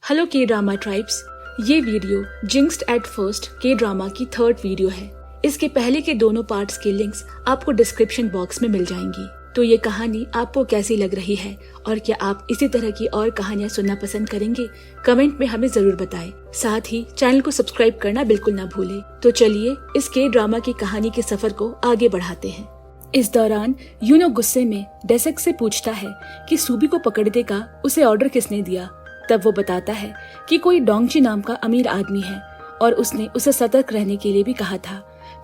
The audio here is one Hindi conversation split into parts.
हेलो के ड्रामा ट्राइब्स, ये वीडियो जिंक्स्ड एट फर्स्ट के ड्रामा की थर्ड वीडियो है। इसके पहले के दोनों पार्ट्स के लिंक्स आपको डिस्क्रिप्शन बॉक्स में मिल जाएंगी। तो ये कहानी आपको कैसी लग रही है और क्या आप इसी तरह की और कहानियां सुनना पसंद करेंगे? कमेंट में हमें जरूर बताएं। साथ ही चैनल को सब्सक्राइब करना बिल्कुल ना भूलें। तो चलिए इस के ड्रामा की कहानी के सफर को आगे बढ़ाते हैं। इस दौरान यूनो गुस्से में डेसेक से पूछता है कि सूबी को पकड़ने का उसे ऑर्डर किसने दिया। तब वो बताता है कि कोई डोंगची नाम का अमीर आदमी है और उसने उसे सतर्क रहने के लिए भी कहा था।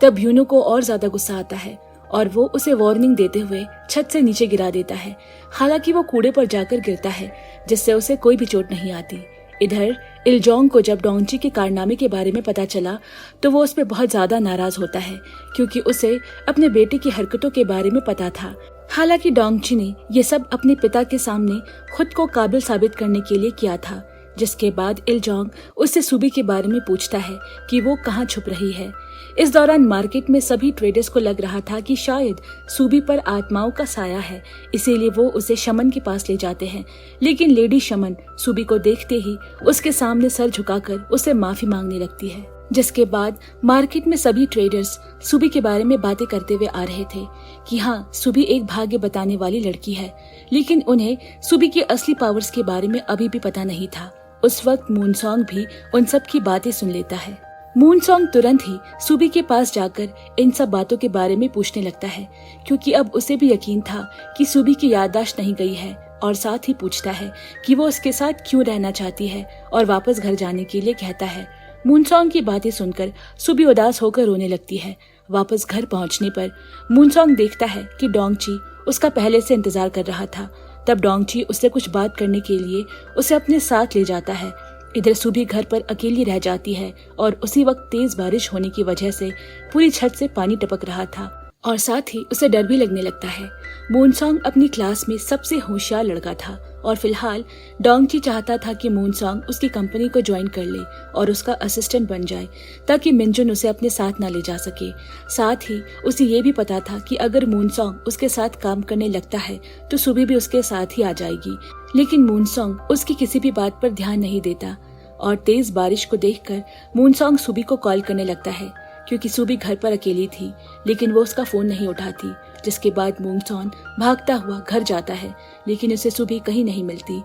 तब यूनो को और ज्यादा गुस्सा आता है और वो उसे वार्निंग देते हुए छत से नीचे गिरा देता है। हालांकि वो कूड़े पर जाकर गिरता है जिससे उसे कोई भी चोट नहीं आती। इधर इलजोंग को जब डोंगची के कारनामे के बारे में पता चला तो वो उस पर बहुत ज्यादा नाराज होता है क्योंकि उसे अपने बेटे की हरकतों के बारे में पता था। हालांकि डोंगची ने ये सब अपने पिता के सामने खुद को काबिल साबित करने के लिए किया था। जिसके बाद इलजोंग उससे सूबी के बारे में पूछता है कि वो कहाँ छुप रही है। इस दौरान मार्केट में सभी ट्रेडर्स को लग रहा था कि शायद सूबी पर आत्माओं का साया है, इसीलिए वो उसे शमन के पास ले जाते हैं। लेकिन लेडी शमन सूबी को देखते ही उसके सामने सर झुकाकर उसे माफी मांगने लगती है। जिसके बाद मार्केट में सभी ट्रेडर्स सूबी के बारे में बातें करते हुए आ रहे थे कि हाँ, सूबी एक भाग्य बताने वाली लड़की है। लेकिन उन्हें सूबी की असली पावर्स के बारे में अभी भी पता नहीं था। उस वक्त मूनसोंग भी उन सब की बातें सुन लेता है। मूनसोंग तुरंत ही सूबी के पास जाकर इन सब बातों के बारे में पूछने लगता है क्योंकि अब उसे भी यकीन था कि सूबी की याददाश्त नहीं गई है, और साथ ही पूछता है कि वो उसके साथ क्यों रहना चाहती है और वापस घर जाने के लिए कहता है। मूनसोंग की बातें सुनकर सूबी उदास होकर रोने लगती है। वापस घर पहुंचने पर मूनसोंग देखता है कि डोंगची उसका पहले से इंतजार कर रहा था। तब डोंगची उससे कुछ बात करने के लिए उसे अपने साथ ले जाता है। इधर सूबी घर पर अकेली रह जाती है और उसी वक्त तेज बारिश होने की वजह से पूरी छत से पानी टपक रहा था और साथ ही उसे डर भी लगने लगता है। मूनसोंग अपनी क्लास में सबसे होशियार लड़का था और फिलहाल डोंगची चाहता था कि मूनसोंग उसकी कंपनी को ज्वाइन कर ले और उसका असिस्टेंट बन जाए ताकि मिनजुन उसे अपने साथ न ले जा सके। साथ ही उसे ये भी पता था कि अगर मूनसोंग उसके साथ काम करने लगता है तो सूबी भी उसके साथ ही आ जाएगी। लेकिन मूनसोंग उसकी किसी भी बात पर ध्यान नहीं देता और तेज बारिश को देखकर मूनसोंग सूबी को कॉल करने लगता है क्योंकि सूबी घर पर अकेली थी, लेकिन वो उसका फोन नहीं उठाती। जिसके बाद मूनसोंग भागता हुआ घर जाता है लेकिन उसे सूबी कहीं नहीं मिलती।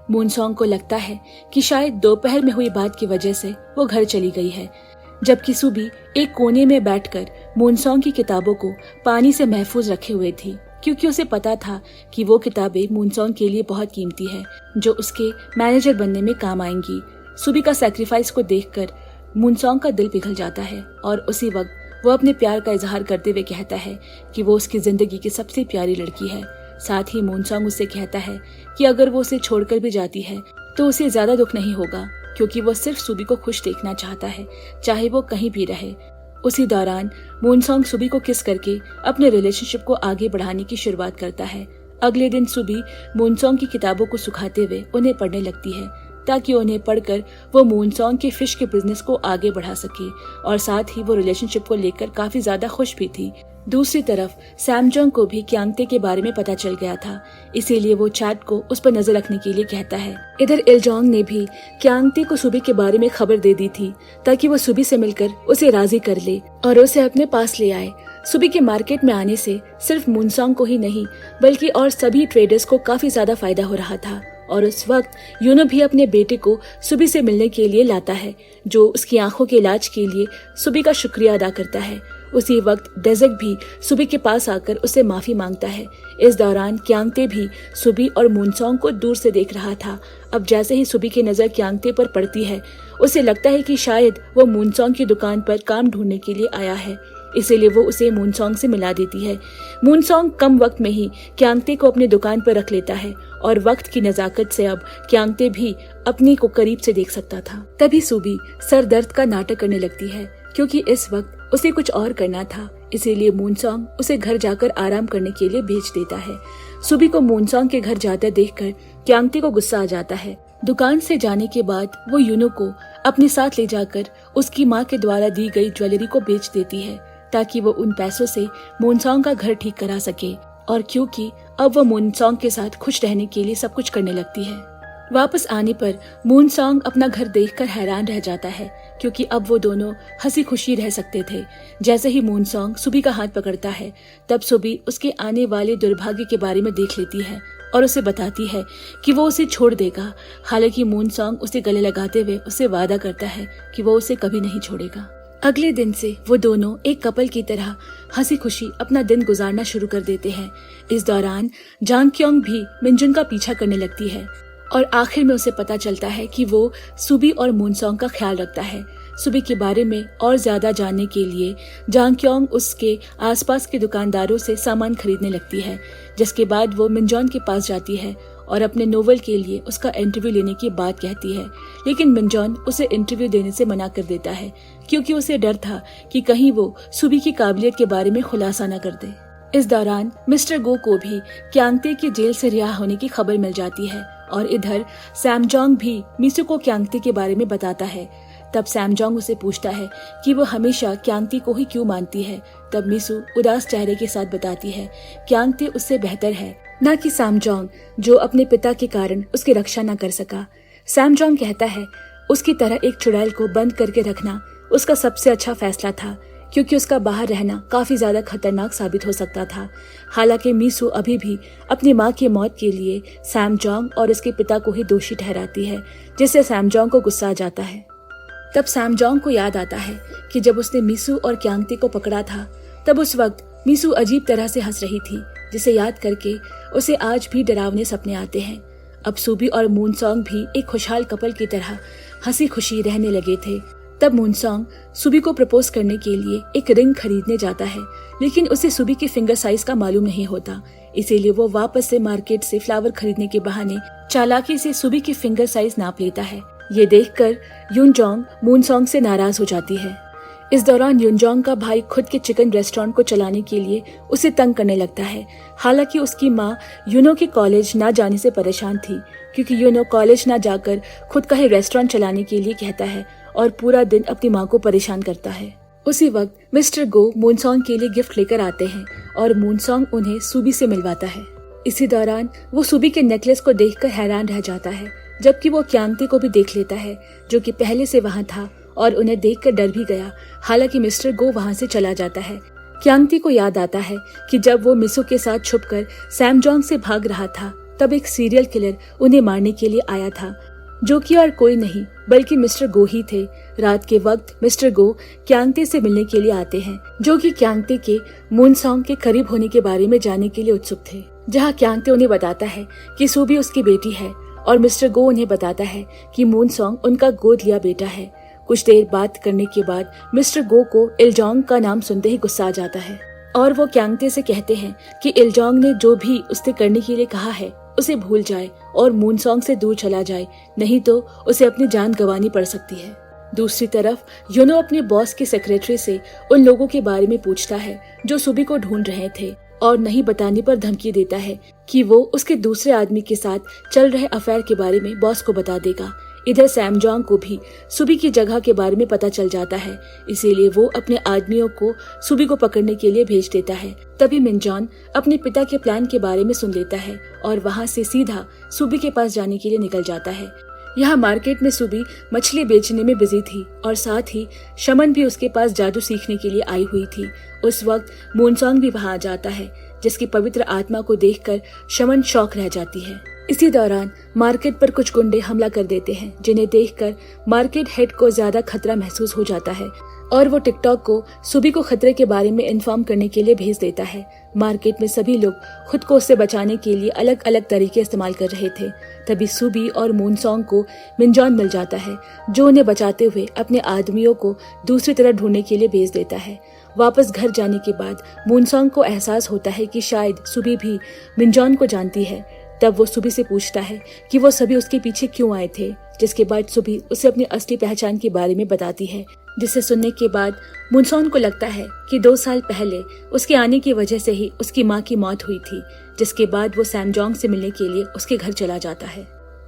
मूनसोंग को लगता है कि शायद दोपहर में हुई बात की वजह से वो घर चली गई है, जबकि सूबी एक कोने में बैठकर मूनसोंग की किताबों को पानी से महफूज रखे हुए थी क्योंकि उसे पता था कि वो किताबें मूनसोंग के लिए बहुत कीमती है जो उसके मैनेजर बनने में काम आएंगी। सूबी का सैक्रिफाइस को देखकर मूनसोंग का दिल पिघल जाता है और उसी वक्त वो अपने प्यार का इजहार करते हुए कहता है कि वो उसकी जिंदगी की सबसे प्यारी लड़की है। साथ ही मूनसोंग उससे कहता है कि अगर वो उसे छोड़कर भी जाती है तो उसे ज्यादा दुख नहीं होगा क्योंकि वो सिर्फ सूबी को खुश देखना चाहता है, चाहे वो कहीं भी रहे। उसी दौरान मूनसोंग सूबी को किस करके अपने रिलेशनशिप को आगे बढ़ाने की शुरुआत करता है। अगले दिन सूबी मूनसोंग की किताबों को सुखाते हुए उन्हें पढ़ने लगती है ताकि उन्हें पढ़कर वो मूनसोंग के फिश के बिजनेस को आगे बढ़ा सके, और साथ ही वो रिलेशनशिप को लेकर काफी ज्यादा खुश भी थी। दूसरी तरफ सैमजोंग को भी क्यांगते के बारे में पता चल गया था, इसीलिए वो चैट को उस पर नजर रखने के लिए कहता है। इधर इलजोंग ने भी क्यांगते को सूबी के बारे में खबर दे दी थी ताकि वो सूबी से मिलकर उसे राजी कर ले और उसे अपने पास ले आए। सूबी के मार्केट में आने से सिर्फ मूनसोंग को ही नहीं बल्कि और सभी ट्रेडर्स को काफी ज्यादा फायदा हो रहा था। और उस वक्त यूनो भी अपने बेटे को सूबी से मिलने के लिए लाता है जो उसकी आंखों के इलाज के लिए सूबी का शुक्रिया अदा करता है। उसी वक्त डेसेक भी सूबी के पास आकर उसे माफी मांगता है। इस दौरान क्यांगते भी सूबी और मूनसोंग को दूर से देख रहा था। अब जैसे ही सूबी की नजर क्यांगते पर पड़ती है उसे लगता है कि शायद वो मूनसोंग की दुकान पर काम ढूंढने के लिए आया है, इसीलिए वो उसे मूनसोंग से मिला देती है। मूनसोंग कम वक्त में ही क्यांगते को अपनी दुकान पर रख लेता है और वक्त की नजाकत से अब क्यांगते भी अपनी को करीब से देख सकता था। तभी सूबी सर दर्द का नाटक करने लगती है क्योंकि इस वक्त उसे कुछ और करना था, इसीलिए मूनसोंग उसे घर जाकर आराम करने के लिए भेज देता है। सूबी को मूनसोंग के घर जाते देखकर क्यांगते को गुस्सा आ जाता है। दुकान से जाने के बाद वो यूनो को अपने साथ ले जाकर उसकी माँ के द्वारा दी गई ज्वेलरी को बेच देती है ताकि वो उन पैसों से मूनसोंग का घर ठीक करा सके, और क्योंकि अब वो मूनसोंग के साथ खुश रहने के लिए सब कुछ करने लगती है। वापस आने पर मून सॉन्ग अपना घर देखकर हैरान रह जाता है, क्योंकि अब वो दोनों हंसी खुशी रह सकते थे। जैसे ही मून सॉन्ग सुबी का हाथ पकड़ता है, तब सुबी उसके आने वाले दुर्भाग्य के बारे में देख लेती है और उसे बताती है कि वो उसे छोड़ देगा। हालांकि मून सॉन्ग उसे गले लगाते हुए उसे वादा करता है कि वो उसे कभी नहीं छोड़ेगा। अगले दिन से वो दोनों एक कपल की तरह हंसी खुशी अपना दिन गुजारना शुरू कर देते हैं। इस दौरान जांग क्योंग भी मिनजुन का पीछा करने लगती है और आखिर में उसे पता चलता है कि वो सुबी और मून सॉन्ग का ख्याल रखता है। सुबी के बारे में और ज्यादा जानने के लिए जांग क्योंग उसके आसपास के दुकानदारों से सामान खरीदने लगती है, जिसके बाद वो मिनजॉन के पास जाती है और अपने नोवेल के लिए उसका इंटरव्यू लेने की बात कहती है। लेकिन मिनजॉन उसे इंटरव्यू देने से मना कर देता है, क्योंकि उसे डर था कि कहीं वो सुबी की काबिलियत के बारे में खुलासा न कर दे। इस दौरान मिस्टर गो को भी क्यांगते की जेल से रिहा होने की खबर मिल जाती है और इधर सैमजोंग भी मिसू को क्यांगते के बारे में बताता है। तब सैमजोंग उसे पूछता है कि वो हमेशा क्यांगते को ही क्यों मानती है। तब मिसू उदास चेहरे के साथ बताती है क्यांगते उससे बेहतर है, न कि सैमजोंग जो अपने पिता के कारण उसकी रक्षा न कर सका। सैमजोंग कहता है उसकी तरह एक चुड़ैल को बंद करके रखना उसका सबसे अच्छा फैसला था, क्योंकि उसका बाहर रहना काफी ज्यादा खतरनाक साबित हो सकता था। हालांकि मिसू अभी भी अपनी माँ की मौत के लिए सैमजोंग और उसके पिता को ही दोषी ठहराती है, जिससे सैमजोंग को गुस्सा आ जाता है। तब सैमजोंग को याद आता है कि जब उसने मिसू और क्यांगते को पकड़ा था, तब उस वक्त मिसू अजीब तरह से हंस रही थी, जिसे याद करके उसे आज भी डरावने सपने आते हैं। अब सुबी और मून सॉन्ग भी एक खुशहाल कपल की तरह हंसी खुशी रहने लगे थे। तब मून सॉन्ग सुबी को प्रपोज करने के लिए एक रिंग खरीदने जाता है, लेकिन उसे सुबी के फिंगर साइज का मालूम नहीं होता। इसीलिए वो वापस से मार्केट से फ्लावर खरीदने के बहाने चालाकी से सुबी की फिंगर साइज नाप लेता है। ये देखकर यूनजोंग मून सॉन्ग से नाराज हो जाती है। इस दौरान यूनजोंग का भाई खुद के चिकन रेस्टोरेंट को चलाने के लिए उसे तंग करने लगता है। हालांकि उसकी माँ यूनो के कॉलेज ना जाने से परेशान थी, क्योंकि यूनो कॉलेज ना जाकर खुद का ही रेस्टोरेंट चलाने के लिए कहता है और पूरा दिन अपनी माँ को परेशान करता है। उसी वक्त मिस्टर गो मून सॉन्ग के लिए गिफ्ट लेकर आते हैं और मून सॉन्ग उन्हें सुबी से मिलवाता है। इसी दौरान वो सुबी के नेकलेस को देखकर हैरान रह जाता है, जबकि वो क्यांगते को भी देख लेता है, जो कि पहले से वहाँ था और उन्हें देखकर डर भी गया। हालांकि मिस्टर गो वहाँ से चला जाता है। क्यांगते को याद आता है कि जब वो मिसू के साथ छुपकर सैमजोंग से भाग रहा था, तब एक सीरियल किलर उन्हें मारने के लिए आया था, जो कि और कोई नहीं बल्कि मिस्टर गो ही थे। रात के वक्त मिस्टर गो क्यांगते से मिलने के लिए आते हैं, जो कि क्यांगते के मून सॉन्ग के करीब होने के बारे में जानने के लिए उत्सुक थे। जहाँ क्यांगते उन्हें बताता है कि सुबी उसकी बेटी है और मिस्टर गो उन्हें बताता है कि मून सॉन्ग उनका गोद लिया बेटा है। कुछ देर बात करने के बाद मिस्टर गो को इलजोंग का नाम सुनते ही गुस्सा आ जाता है और वो क्यांगते से कहते हैं कि इलजोंग ने जो भी उससे करने के लिए कहा है उसे भूल जाए और मून सॉन्ग से दूर चला जाए, नहीं तो उसे अपनी जान गंवानी पड़ सकती है। दूसरी तरफ यूनो अपने बॉस के सेक्रेटरी से उन लोगों के बारे में पूछता है जो सुबी को ढूंढ रहे थे और नहीं बताने पर धमकी देता है कि वो उसके दूसरे आदमी के साथ चल रहे अफेयर के बारे में बॉस को बता देगा। इधर सैमजोंग को भी सुबी की जगह के बारे में पता चल जाता है, इसीलिए वो अपने आदमियों को सुबी को पकड़ने के लिए भेज देता है। तभी मिनजॉन अपने पिता के प्लान के बारे में सुन लेता है और वहाँ से सीधा सुबी के पास जाने के लिए निकल जाता है। यहाँ मार्केट में सुबी मछली बेचने में बिजी थी और साथ ही शमन भी उसके पास जादू सीखने के लिए आई हुई थी। उस वक्त मून सॉन्ग भी वहाँ आ जाता है, जिसकी पवित्र आत्मा को देखकर शमन शॉक रह जाती है। इसी दौरान मार्केट पर कुछ गुंडे हमला कर देते हैं, जिन्हें देखकर मार्केट हेड को ज्यादा खतरा महसूस हो जाता है और वो टिकटॉक को सुबी को खतरे के बारे में इन्फॉर्म करने के लिए भेज देता है। मार्केट में सभी लोग खुद को उससे बचाने के लिए अलग अलग तरीके इस्तेमाल कर रहे थे। तभी सुबी और मून सॉन्ग को मिनजॉन मिल जाता है, जो उन्हें बचाते हुए अपने आदमियों को दूसरी तरफ ढूंढने के लिए भेज देता है। वापस घर जाने के बाद मून सॉन्ग को एहसास होता है कि शायद सुबी भी मिनजॉन को जानती है। तब वो सुबी से पूछता है कि वो सभी उसके पीछे क्यों आए थे, जिसके बाद सुबी उसे अपनी असली पहचान के बारे में बताती है, जिसे सुनने के बाद मून सॉन्ग को लगता है कि 2 साल पहले उसके आने की वजह से ही उसकी माँ की मौत हुई थी, जिसके बाद वो सैमजोंग से मिलने के लिए उसके घर चला जाता है।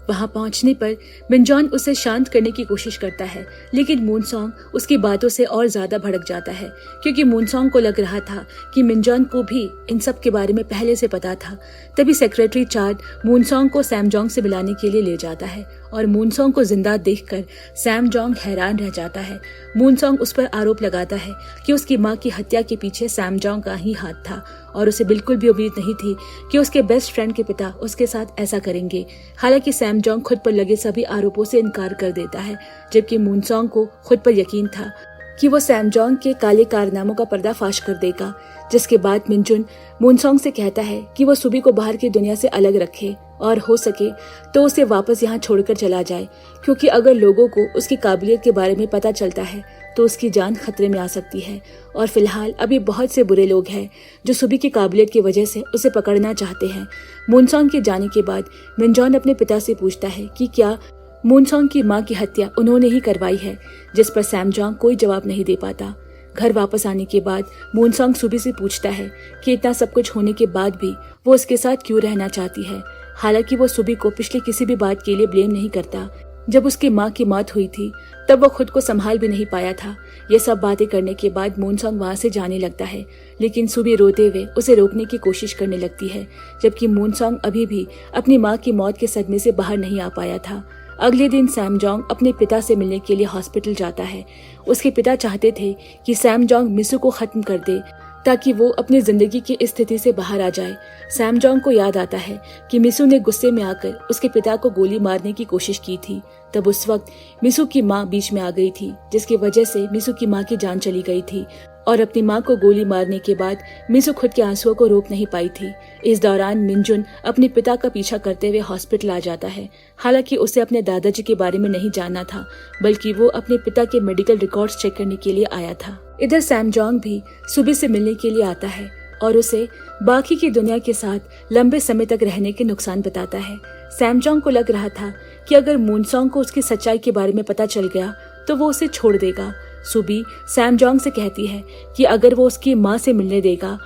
वहां पहुंचने पर मिनजॉन उसे शांत करने की कोशिश करता है, लेकिन मूनसोंग उसकी बातों से और ज्यादा भड़क जाता है, क्योंकि मूनसोंग को लग रहा था कि मिनजॉन को भी इन सब के बारे में पहले से पता था। तभी सेक्रेटरी चार्ड मूनसोंग को सैमजोंग से मिलाने के लिए ले जाता है और मूनसोंग को जिंदा देखकर सैमजोंग हैरान रह जाता है। मूनसोंग उस पर आरोप लगाता है कि उसकी मां की हत्या के पीछे सैमजोंग का ही हाथ था और उसे बिल्कुल भी उम्मीद नहीं थी कि उसके बेस्ट फ्रेंड के पिता उसके साथ ऐसा करेंगे। हालांकि सैमजोंग खुद पर लगे सभी आरोपों से इनकार कर देता है, जबकि मूनसोंग को खुद पर यकीन था कि वो सैमजोंग के काले कारनामों का पर्दाफाश कर देगा। जिसके बाद मिनजुन मूनसोंग से कहता है कि वो सुबी को बाहर की दुनिया से अलग रखे और हो सके तो उसे वापस यहाँ छोड़कर चला जाए, क्योंकि अगर लोगों को उसकी काबिलियत के बारे में पता चलता है तो उसकी जान खतरे में आ सकती है। और फिलहाल अभी बहुत से बुरे लोग हैं जो सुबी की काबिलियत की वजह से उसे पकड़ना चाहते हैं। मूनसोंग के जाने के बाद मिनजॉन अपने पिता से पूछता है कि क्या मूनसोंग की मां की हत्या उन्होंने ही करवाई है, जिस पर सैमजोंग कोई जवाब नहीं दे पाता। घर वापस आने के बाद मूनसोंग सुबी से पूछता है कि इतना सब कुछ होने के बाद भी वो उसके साथ क्यों रहना चाहती है। हालांकि वो सुबी को पिछले किसी भी बात के लिए ब्लेम नहीं करता। जब उसकी मां की मौत हुई थी तब वो खुद को संभाल भी नहीं पाया था। ये सब बातें करने के बाद मूनसोंग वहां से जाने लगता है, लेकिन सुबी रोते हुए उसे रोकने की कोशिश करने लगती है, जबकि मूनसोंग अभी भी अपनी मां की मौत के सदमे से बाहर नहीं आ पाया था। अगले दिन सैमजोंग अपने पिता से मिलने के लिए हॉस्पिटल जाता है। उसके पिता चाहते थे कि सैमजोंग मिसू को खत्म कर दे ताकि वो अपनी जिंदगी की स्थिति से बाहर आ जाए। सैमजोंग को याद आता है कि मिसू ने गुस्से में आकर उसके पिता को गोली मारने की कोशिश की थी। तब उस वक्त मिसू की मां बीच में आ गई थी, जिसकी वजह से मिसू की मां की जान चली गई थी और अपनी मां को गोली मारने के बाद मिसू खुद के आंसुओं को रोक नहीं पाई थी। इस दौरान मिनजुन अपने पिता का पीछा करते हुए हॉस्पिटल आ जाता है। हालांकि उसे अपने दादाजी के बारे में नहीं जानना था, बल्कि वो अपने पिता के मेडिकल रिकॉर्ड्स चेक करने के लिए आया था। इधर सैमजोंग भी सुबी से मिलने के लिए आता है और उसे बाकी की दुनिया के साथ लंबे समय तक रहने के नुकसान बताता है। सैमजोंग को लग रहा था कि अगर मूनसोंग को उसकी सच्चाई के बारे में पता चल गया तो वो उसे छोड़ देगा। सुबी सैमजोंग से कहती है कि अगर वो उसकी मां से मिलने देगा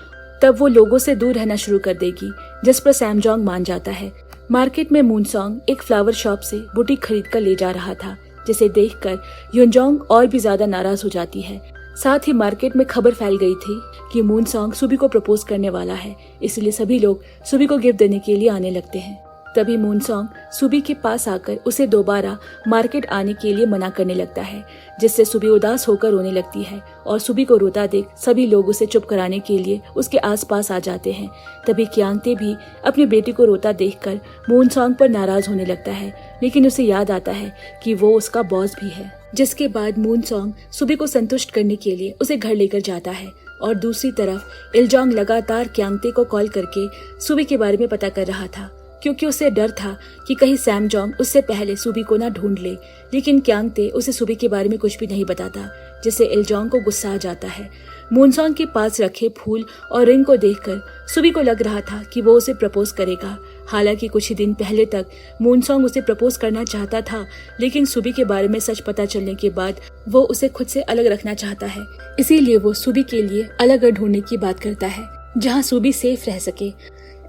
तब वो लोगों से दूर रहना शुरू कर देगी, जिस पर सैमजोंग मान जाता है। मार्केट में मूनसोंग एक फ्लावर शॉप से बुटीक खरीद कर ले जा रहा था, जिसे देखकर युनजोंग और भी ज्यादा नाराज हो जाती है। साथ ही मार्केट में खबर फैल गई थी कि मूनसोंग सुबी को प्रपोज करने वाला है, इसलिए सभी लोग सुबी को गिफ्ट देने के लिए आने लगते हैं। तभी मूनसोंग सुबी के पास आकर उसे दोबारा मार्केट आने के लिए मना करने लगता है, जिससे सुबी उदास होकर रोने लगती है और सुबी को रोता देख सभी लोग उसे चुप कराने के लिए उसके आसपास आ जाते हैं। तभी क्यांगते भी अपनी बेटी को रोता देखकर मूनसोंग पर नाराज होने लगता है, लेकिन उसे याद आता है कि वो उसका बॉस भी है। जिसके बाद मूनसोंग सुबी को संतुष्ट करने के लिए उसे घर लेकर जाता है और दूसरी तरफ इलजोंग लगातार क्यांगते को कॉल करके सुबी के बारे में पता कर रहा था, क्योंकि उसे डर था कि कहीं सैमजोंग उससे पहले सुबी को ना ढूंढ ले। लेकिन क्यांगते उसे सुबी के बारे में कुछ भी नहीं बताता, जिससे इलजोंग को गुस्सा आ जाता है। मूनसोंग के पास रखे फूल और रिंग को देखकर सुबी को लग रहा था कि वो उसे प्रपोज करेगा। हालांकि कुछ ही दिन पहले तक मूनसोंग उसे प्रपोज करना चाहता था, लेकिन सुबी के बारे में सच पता चलने के बाद वो उसे खुद से अलग रखना चाहता है। इसीलिए वो सुबी के लिए अलग घर ढूंढने की बात करता है, जहाँ सुबी सेफ रह सके।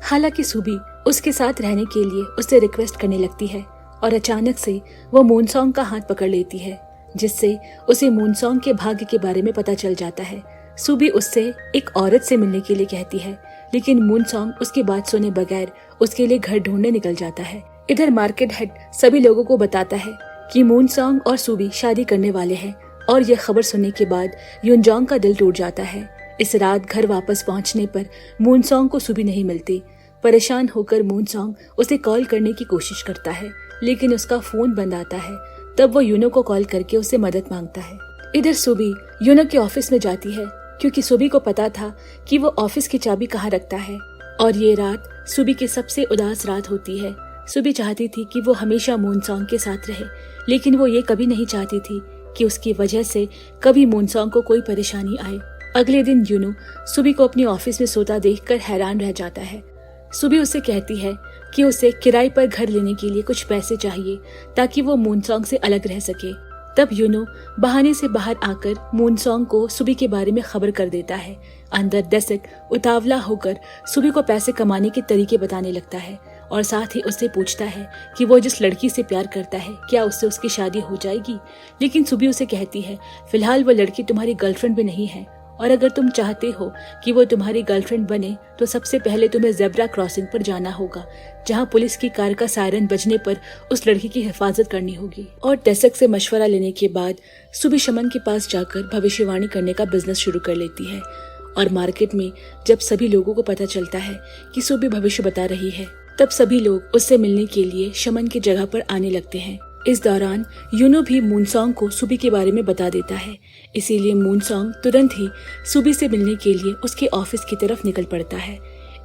हालांकि सुबी उसके साथ रहने के लिए उससे रिक्वेस्ट करने लगती है और अचानक से वो मूनसोंग का हाथ पकड़ लेती है, जिससे उसे मूनसोंग के भाग्य के बारे में पता चल जाता है। सुबी उससे एक औरत से मिलने के लिए कहती है, लेकिन मूनसोंग उसकी बात सुने बगैर उसके लिए घर ढूंढने निकल जाता है। इधर मार्केट हेड सभी लोगों को बताता है कि मूनसोंग और सुबी शादी करने वाले हैं और यह खबर सुनने के बाद युनजोंग का दिल टूट जाता है। इस रात घर वापस पहुंचने पर मूनसोंग को सुबी नहीं मिलती। परेशान होकर मूनसोंग उसे कॉल करने की कोशिश करता है, लेकिन उसका फोन बंद आता है। तब वो यूनो को कॉल करके उससे मदद मांगता है। इधर सुबी यूनो के ऑफिस में जाती है, क्योंकि सुबी को पता था कि वो ऑफिस की चाबी कहाँ रखता है। और ये रात सुबी की सबसे उदास रात होती है। सुबी चाहती थी कि वो हमेशा मूनसोंग के साथ रहे, लेकिन वो ये कभी नहीं चाहती थी कि उसकी वजह से कभी मूनसोंग को कोई परेशानी आए। अगले दिन यूनो सुबी को अपनी ऑफिस में सोता देखकर हैरान रह जाता है। सुबी उससे कहती है कि उसे किराए पर घर लेने के लिए कुछ पैसे चाहिए ताकि वो मूनसोंग से अलग रह सके। तब यूनो बहाने से बाहर आकर मूनसोंग को सुबी के बारे में खबर कर देता है। अंदर दसिक उतावला होकर सुबी को पैसे कमाने के तरीके बताने लगता है और साथ ही उससे पूछता है कि वो जिस लड़की से प्यार करता है क्या उससे उसकी शादी हो जाएगी। लेकिन सुबी उसे कहती है फिलहाल वो लड़की तुम्हारी गर्लफ्रेंड भी नहीं है, और अगर तुम चाहते हो कि वो तुम्हारी गर्लफ्रेंड बने तो सबसे पहले तुम्हें ज़ेब्रा क्रॉसिंग पर जाना होगा, जहां पुलिस की कार का सायरन बजने पर उस लड़की की हिफाजत करनी होगी। और डेसक से मशवरा लेने के बाद सुबी शमन के पास जाकर भविष्यवाणी करने का बिजनेस शुरू कर लेती है। और मार्केट में जब सभी लोगों को पता चलता है कि सुबी भविष्य बता रही है, तब सभी लोग उससे मिलने के लिए शमन की जगह पर आने लगते हैं। इस दौरान यूनो भी मूनसोंग को सुबी के बारे में बता देता है, इसीलिए मूनसोंग तुरंत ही सुबी से मिलने के लिए उसके ऑफिस की तरफ निकल पड़ता है।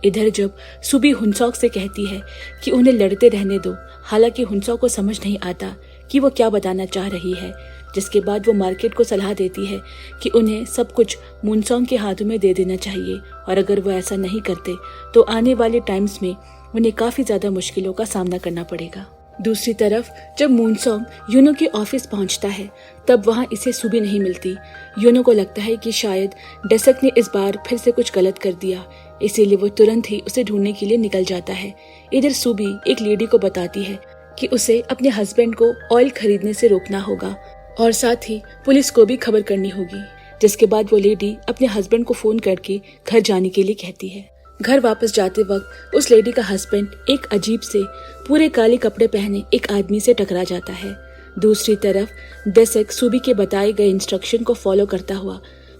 इधर जब सुबी हुनसोंग से कहती है कि उन्हें लड़ते रहने दो, हालांकि हुनसोंग को समझ नहीं आता कि वो क्या बताना चाह रही है, जिसके बाद वो मार्केट को सलाह देती है कि उन्हें सब कुछ मूनसोंग के हाथों में दे देना चाहिए, और अगर वो ऐसा नहीं करते तो आने वाले टाइम्स में उन्हें काफी ज्यादा मुश्किलों का सामना करना पड़ेगा। दूसरी तरफ जब मूनसोंग यूनो के ऑफिस पहुंचता है तब वहां इसे सुबी नहीं मिलती। यूनो को लगता है कि शायद डेसक ने इस बार फिर से कुछ गलत कर दिया, इसीलिए वो तुरंत ही उसे ढूंढने के लिए निकल जाता है। इधर सुबी एक लेडी को बताती है कि उसे अपने हस्बैंड को ऑयल खरीदने से रोकना होगा और साथ ही पुलिस को भी खबर करनी होगी, जिसके बाद वो लेडी अपने हस्बैंड को फोन करके घर जाने के लिए कहती है। घर वापस जाते वक्त उस लेडी का हस्बैंड एक अजीब से पूरे काले कपड़े पहने एक आदमी से टकरा जाता है। दूसरी तरफ डेसक सुबी के बताए गए इंस्ट्रक्शन को फॉलो करता हुआ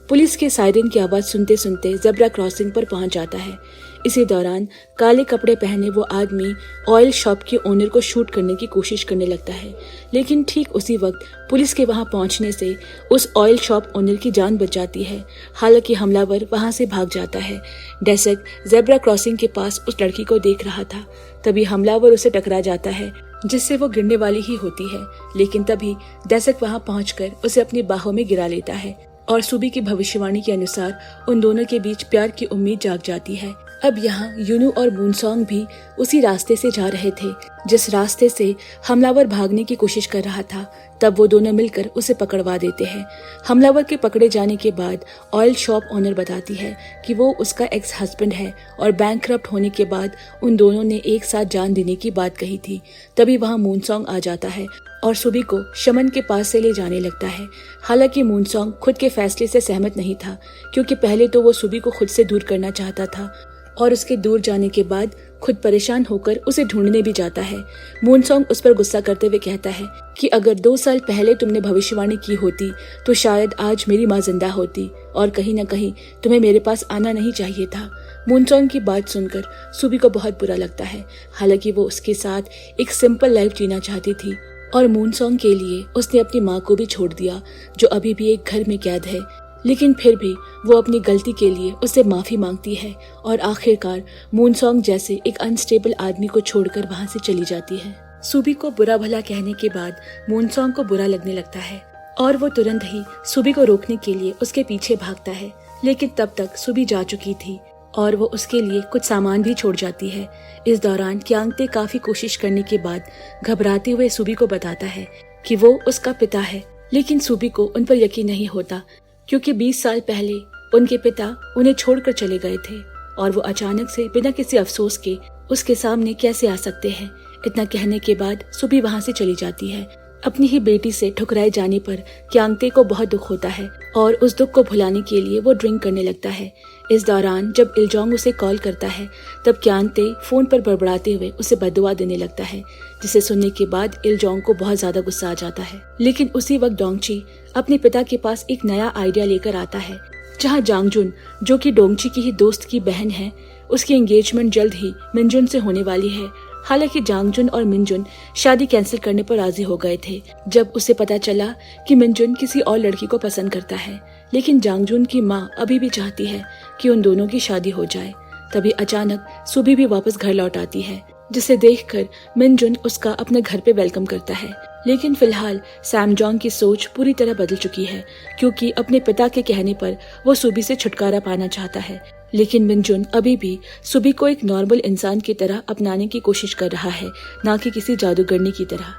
पुलिस के सायरन की आवाज सुनते सुनते ज़ेब्रा क्रॉसिंग पर पहुंच जाता है। इसी दौरान काले कपड़े पहने वो आदमी ऑयल शॉप के ओनर को शूट करने की कोशिश करने लगता है, लेकिन ठीक उसी वक्त पुलिस के वहां पहुंचने से उस ऑयल शॉप ओनर की जान बच जाती है। हालांकि हमलावर वहां से भाग जाता है। डेसक ज़ेब्रा क्रॉसिंग के पास उस लड़की को देख रहा था, तभी हमलावर उसे टकरा जाता है, जिससे वो गिरने वाली ही होती है। लेकिन तभी डेसक वहां पहुंचकर उसे अपनी बाहों में गिरा लेता है और सुबी की भविष्यवाणी के अनुसार उन दोनों के बीच प्यार की उम्मीद जाग जाती है। अब यहाँ यूनू और मूनसोंग भी उसी रास्ते से जा रहे थे जिस रास्ते से हमलावर भागने की कोशिश कर रहा था। तब वो दोनों मिलकर उसे पकड़वा देते हैं। हमलावर के पकड़े जाने के बाद ऑयल शॉप ओनर बताती है कि वो उसका एक्स हस्बैंड है और बैंकक्रप्ट होने के बाद उन दोनों ने एक साथ जान देने की बात कही थी। तभी वहाँ मूनसोंग आ जाता है और सुबी को शमन के पास से ले जाने लगता है। हालांकि मूनसोंग खुद के फैसले से सहमत नहीं था, क्योंकि पहले तो वो सुबी को खुद से दूर करना चाहता था और उसके दूर जाने के बाद खुद परेशान होकर उसे ढूंढने भी जाता है। मूनसोंग उस पर गुस्सा करते हुए कहता है कि अगर 2 साल पहले तुमने भविष्यवाणी की होती तो शायद आज मेरी माँ जिंदा होती और कहीं न कहीं तुम्हें मेरे पास आना नहीं चाहिए था। मूनसोंग की बात सुनकर सुबी को बहुत बुरा लगता है। हालांकि वो उसके साथ एक सिंपल लाइफ जीना चाहती थी और मूनसोंग के लिए उसने अपनी माँ को भी छोड़ दिया, जो अभी भी एक घर में कैद है। लेकिन फिर भी वो अपनी गलती के लिए उससे माफी मांगती है और आखिरकार मूनसोंग जैसे एक अनस्टेबल आदमी को छोड़कर वहां से चली जाती है। सुबी को बुरा भला कहने के बाद मूनसोंग को बुरा लगने लगता है और वो तुरंत ही सुबी को रोकने के लिए उसके पीछे भागता है, लेकिन तब तक सुबी जा चुकी थी और वो उसके लिए कुछ सामान भी छोड़ जाती है। इस दौरान क्यांगते काफी कोशिश करने के बाद घबराते हुए सुबी को बताता है कि वो उसका पिता है, लेकिन सुबी को उन पर यकीन नहीं होता, क्योंकि 20 साल पहले उनके पिता उन्हें छोड़कर चले गए थे और वो अचानक से बिना किसी अफसोस के उसके सामने कैसे आ सकते हैं। इतना कहने के बाद सुबी वहां से चली जाती है। अपनी ही बेटी से ठुकराए जाने पर क्यांगते को बहुत दुख होता है और उस दुख को भुलाने के लिए वो ड्रिंक करने लगता है। इस दौरान जब इलजोंग उसे कॉल करता है तब क्यांगते फोन पर बड़बड़ाते हुए उसे बददुआ देने लगता है, जिसे सुनने के बाद इलजोंग को बहुत ज्यादा गुस्सा आ जाता है। लेकिन उसी वक्त डोंगची अपने पिता के पास एक नया आइडिया लेकर आता है, जहाँ जांगजुन, जो कि डोंगची की ही दोस्त की बहन है, उसकी एंगेजमेंट जल्द ही मिनजुन से होने वाली है। हालांकि जांगजुन और मिनजुन शादी कैंसिल करने पर राजी हो गए थे जब उसे पता चला कि मिनजुन किसी और लड़की को पसंद करता है, लेकिन जांगजुन की माँ अभी भी चाहती है कि उन दोनों की शादी हो जाए। तभी अचानक सुबी भी वापस घर लौट आती है, जिसे देखकर मिनजुन उसका अपने घर पे वेलकम करता है। लेकिन फिलहाल सैमजोंग की सोच पूरी तरह बदल चुकी है, क्योंकि अपने पिता के कहने पर वो सुबी से छुटकारा पाना चाहता है। लेकिन मिनजुन अभी भी सुबी को एक नॉर्मल इंसान की तरह अपनाने की कोशिश कर रहा है, ना कि किसी जादूगरनी की तरह।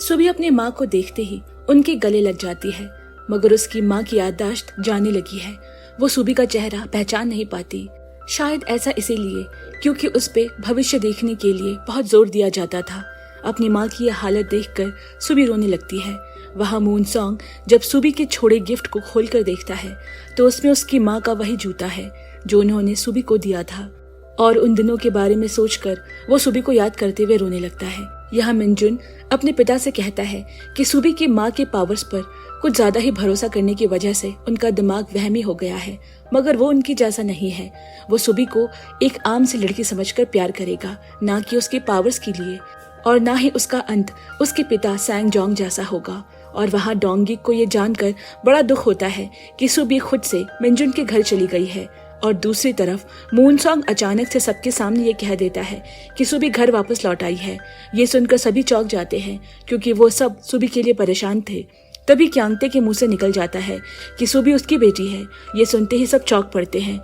सुबी अपनी माँ को देखते ही उनके गले लग जाती है, मगर उसकी माँ की याददाश्त जाने लगी है। वो सुबी का चेहरा पहचान नहीं पाती। शायद ऐसा इसीलिए क्योंकि उस पे भविष्य देखने के लिए बहुत जोर दिया जाता था। अपनी माँ की यह हालत देखकर सुबी रोने लगती है। वहाँ मूनसोंग जब सुबी के छोड़े गिफ्ट को खोलकर देखता है तो उसमें उसकी माँ का वही जूता है जो उन्होंने सुबी को दिया था, और उन दिनों के बारे में सोचकर वो सुबी को याद करते हुए रोने लगता है। यहाँ मिनजुन अपने पिता से कहता है कि सुबी की माँ के पावर्स पर कुछ ज्यादा ही भरोसा करने की वजह से उनका दिमाग वहमी हो गया है, मगर वो उनकी जैसा नहीं है। वो सुबी को एक आम सी लड़की समझकर प्यार करेगा, ना कि उसके पावर्स के लिए, और ना ही उसका अंत उसके पिता सैंग जोंग जैसा होगा। और वहाँ डोंगिक को ये जानकर बड़ा दुख होता है कि सुबी खुद से मिनजुन के घर चली गई है, और दूसरी तरफ मूनसोंग अचानक से सबके सामने ये कह देता है कि सुबी घर वापस लौट आई है। ये सुनकर सभी चौंक जाते हैं क्योंकि वो सब सुबी के लिए परेशान थे। तभी क्यांगते के मुंह से निकल जाता है कि सुबी उसकी बेटी है। ये सुनते ही सब चौंक पड़ते हैं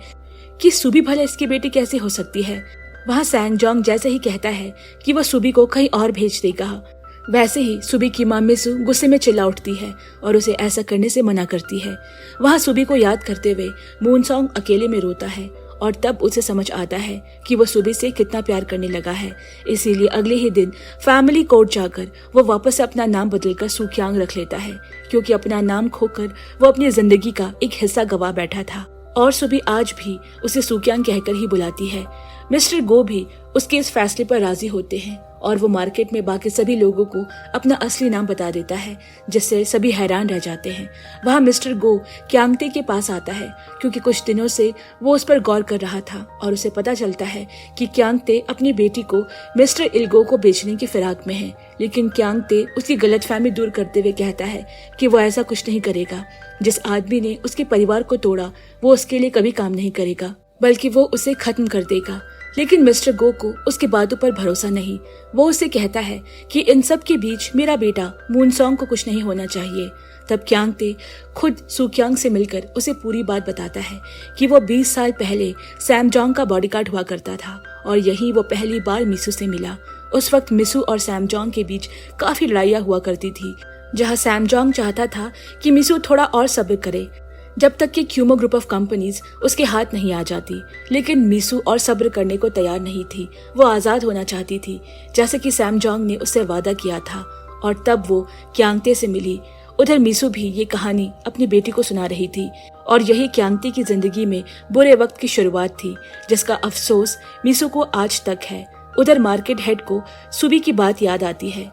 कि सुबी भला इसकी बेटी कैसे हो सकती है। वहाँ सैंग जोंग जैसे ही कहता है कि वह सुबी को कहीं और भेज देगा, वैसे ही सुबी की माँ मिसू गुस्से में चिल्ला उठती है और उसे ऐसा करने से मना करती है। वहाँ सुबी को याद करते हुए मूनसोंग अकेले में रोता है, और तब उसे समझ आता है कि वो सुबी से कितना प्यार करने लगा है। इसीलिए अगले ही दिन फैमिली कोर्ट जाकर वो वापस से अपना नाम बदलकर सुक्यांग रख लेता है, क्योंकि अपना नाम खोकर वो अपनी जिंदगी का एक हिस्सा गवा बैठा था। और सुबी आज भी उसे सुक्यांग कहकर ही बुलाती है। मिस्टर गो भी उसके इस फैसले पर राजी होते हैं और वो मार्केट में बाकी सभी लोगों को अपना असली नाम बता देता है, जिससे सभी हैरान रह जाते हैं। वहाँ मिस्टर गो क्यांगते के पास आता है क्योंकि कुछ दिनों से वो उस पर गौर कर रहा था, और उसे पता चलता है कि क्यांगते अपनी बेटी को मिस्टर इल्गो को बेचने की फिराक में है। लेकिन क्यांगते उसकी गलतफहमी दूर करते हुए कहता है कि वो ऐसा कुछ नहीं करेगा। जिस आदमी ने उसके परिवार को तोड़ा वो उसके लिए कभी काम नहीं करेगा, बल्कि वो उसे खत्म कर देगा। लेकिन मिस्टर गो को उसकी बातों पर भरोसा नहीं। वो उसे कहता है कि इन सब के बीच मेरा बेटा मूनसोंग को कुछ नहीं होना चाहिए। तब क्यांगते खुद सुक्यांग से मिलकर उसे पूरी बात बताता है कि वो 20 साल पहले सैमजोंग का बॉडीगार्ड हुआ करता था, और यही वो पहली बार मिसू से मिला। उस वक्त मिसू और सैमजोंग के बीच काफी लड़ाइयाँ हुआ करती थी, जहाँ सैमजोंग चाहता था कि मिसू थोड़ा और सब्र करे जब तक कि क्यूमो ग्रुप ऑफ कंपनीज उसके हाथ नहीं आ जाती। लेकिन मिसू और सब्र करने को तैयार नहीं थी। वो आजाद होना चाहती थी, जैसे कि सैमजोंग ने उससे वादा किया था, और तब वो क्यांगते से मिली। उधर मिसू भी ये कहानी अपनी बेटी को सुना रही थी, और यही क्यांगते की जिंदगी में बुरे वक्त की शुरुआत थी, जिसका अफसोस मिसू को आज तक है। उधर मार्केट हेड को सुबी की बात याद आती है,